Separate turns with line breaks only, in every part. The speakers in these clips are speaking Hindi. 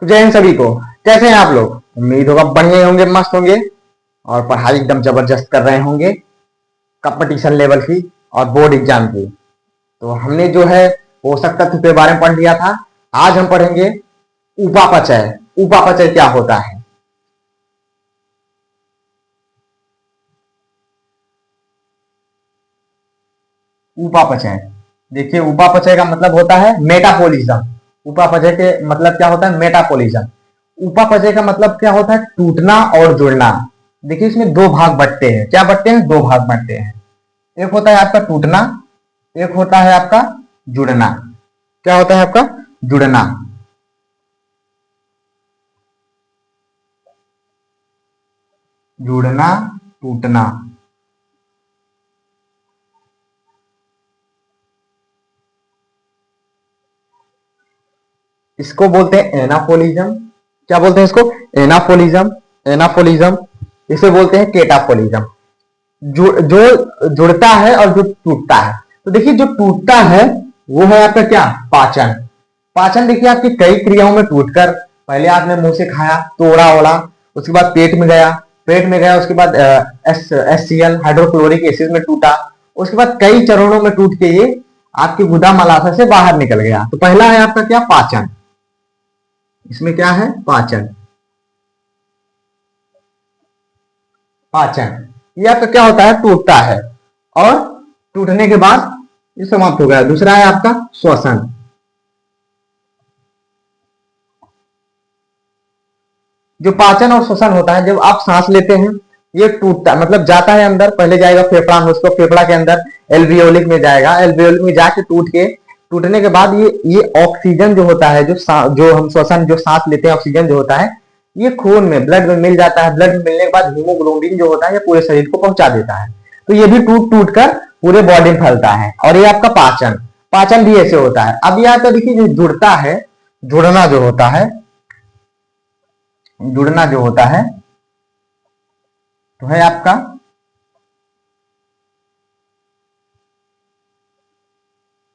तो जय हिंद सभी को। कैसे हैं आप लोग? उम्मीद होगा बढ़िया ही होंगे, मस्त होंगे और पढ़ाई एकदम जबरदस्त कर रहे होंगे कंपटीशन लेवल की और बोर्ड एग्जाम की। तो हमने जो है पोषक तत्व के बारे में पढ़ लिया था। आज हम पढ़ेंगे उपापचय। उपापचय क्या होता है? उपापचय, देखिए उपापचय का मतलब होता है मेटाबॉलिज्म। उपापचय के मतलब क्या होता है? मेटाबॉलिज्म। उपापचय का मतलब क्या होता है? टूटना और जुड़ना। देखिए इसमें दो भाग बंटते हैं। क्या बंटते हैं? दो भाग बंटते हैं। एक होता है आपका टूटना, एक होता है आपका जुड़ना। क्या होता है आपका? जुड़ना। जुड़ना, टूटना। इसको बोलते हैं एनाफोलिज्म। क्या बोलते हैं इसको? एनाफोलिज्म। एनाफोलिज्म। इसे बोलते हैं केटाफोलिज्म। जो जुड़ता है और जो टूटता है। तो देखिए जो टूटता है वो है आपका क्या? पाचन। पाचन देखिए आपकी कई क्रियाओं में टूटकर, पहले आपने मुंह से खाया, तोड़ा ओड़ा, उसके बाद पेट में गया, उसके बाद HCl हाइड्रोक्लोरिक एसिड में टूटा, उसके बाद कई चरणों में टूट के ये आपकी गुदा मलाशय से बाहर निकल गया। तो पहला है आपका क्या? पाचन। इसमें क्या है? पाचन। पाचन ये आपका क्या होता है? टूटता है और टूटने के बाद ये समाप्त हो गया। दूसरा है आपका श्वसन। जो पाचन और श्वसन होता है, जब आप सांस लेते हैं ये टूटता मतलब जाता है अंदर, पहले जाएगा फेफड़ा में, उसको फेफड़ा के अंदर एल्वियोलिक में जाएगा, एल्वियोलिक में जाके टूटने के बाद ये ऑक्सीजन जो होता है, जो हम श्वसन जो सांस लेते हैं, ऑक्सीजन जो होता है ये खून में ब्लड में मिल जाता है। ब्लड में मिलने के बाद हीमोग्लोबिन जो होता है ये पूरे शरीर को पहुंचा देता है। तो ये भी टूट टूट कर पूरे बॉडी में फैलता है। और ये आपका पाचन, पाचन भी ऐसे होता है। अब यहाँ तो देखिए जो जुड़ता है, जुड़ना जो होता है, जुड़ना जो होता है तो है आपका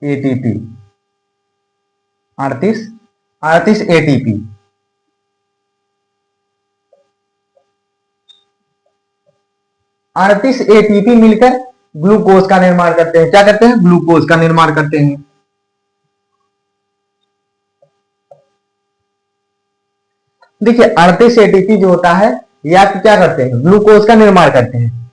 एटीपी। 38 एटीपी। 38 एटीपी मिलकर ग्लूकोज का निर्माण करते हैं। क्या करते हैं? ग्लूकोज का निर्माण करते हैं। देखिए 38 एटीपी जो होता है ये आप क्या करते हैं? ग्लूकोज का निर्माण करते हैं।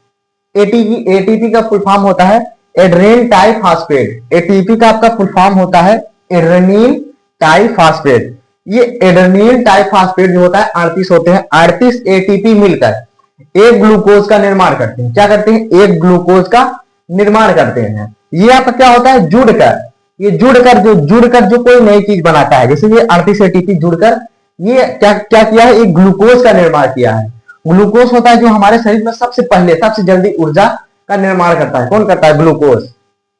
एटीपी का फुल फॉर्म होता है एड्रेनल टाइफॉस्फेट। एटीपी का आपका फुल फॉर्म होता है एड्रेनल टाइफॉस्फेट। ये एड्रेनल टाइफॉस्फेट जो होता है 38 होते हैं। 38 एटीपी मिलकर एक ग्लूकोज का निर्माण करते हैं। क्या करते हैं? एक ग्लूकोज का निर्माण करते हैं। ये आपका क्या होता है? जुड़कर, ये जुड़कर जो कोई नई चीज बनाता है। जैसे ये 38 एटीपी जुड़कर ये क्या क्या किया है? एक ग्लूकोज का निर्माण किया है। ग्लूकोज होता है जो हमारे शरीर में सबसे पहले सबसे जल्दी ऊर्जा का निर्माण करता है। कौन करता है? ग्लूकोज।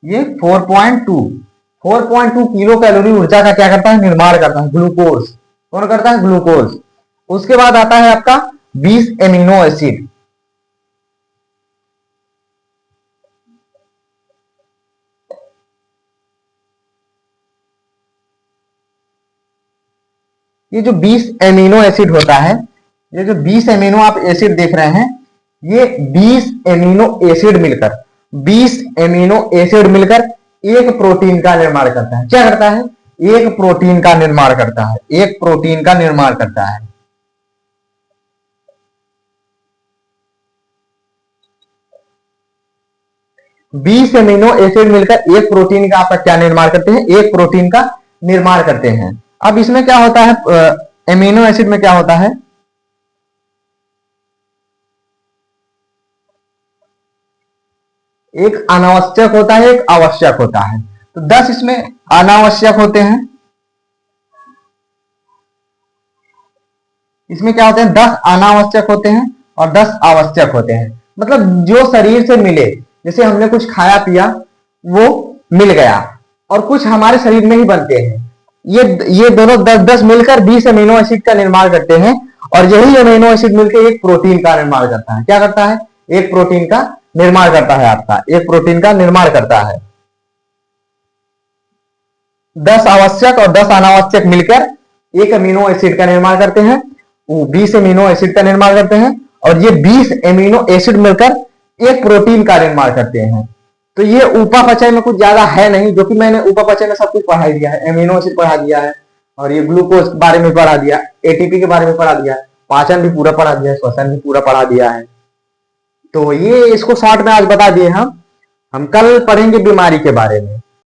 ये 4.2 किलो कैलोरी ऊर्जा का क्या करता है? निर्माण करता है ग्लूकोज। कौन करता है? ग्लूकोज। उसके बाद आता है आपका 20 एमिनो एसिड। ये जो 20 एमिनो एसिड होता है, ये जो 20 एमिनो आप एसिड देख रहे हैं, ये 20 एमिनो एसिड मिलकर 20 एमिनो एसिड मिलकर एक प्रोटीन का निर्माण करता है। क्या करता है? एक प्रोटीन का निर्माण करता है। एक प्रोटीन का निर्माण करता है। बीस एमिनो एसिड मिलकर एक प्रोटीन का आपका क्या निर्माण करते हैं? एक प्रोटीन का निर्माण करते हैं। अब इसमें क्या होता है? एमिनो एसिड में क्या होता है? एक अनावश्यक होता है, एक आवश्यक होता है। तो 10 इसमें अनावश्यक होते हैं। इसमें क्या होते हैं? 10 अनावश्यक होते हैं और 10 आवश्यक होते हैं। मतलब जो शरीर से मिले, जैसे हमने कुछ खाया पिया वो मिल गया, और कुछ हमारे शरीर में ही बनते हैं। ये दोनों 10-10 मिलकर 20 अमीनो एसिड का निर्माण करते हैं। और यही अमीनो एसिड मिलकर एक प्रोटीन का निर्माण करता है। क्या करता है? एक प्रोटीन का निर्माण करता है। आपका एक प्रोटीन का निर्माण करता है। 10 आवश्यक और 10 अनावश्यक मिलकर एक अमीनो एसिड का निर्माण करते हैं, वो 20 अमीनो एसिड का निर्माण करते हैं, और ये 20 अमीनो एसिड मिलकर एक प्रोटीन का निर्माण करते हैं। तो ये उपापचय में कुछ ज्यादा है नहीं, जो कि मैंने उपापचय में सब कुछ पढ़ा दिया है, अमीनो एसिड पढ़ा दिया है, और ये ग्लूकोज के बारे में पढ़ा दिया, एटीपी के बारे में पढ़ा दिया, पाचन भी पूरा पढ़ा दिया, श्वसन भी पूरा पढ़ा दिया है। तो ये इसको शॉर्ट में आज बता दिए हम कल पढ़ेंगे बीमारी के बारे में।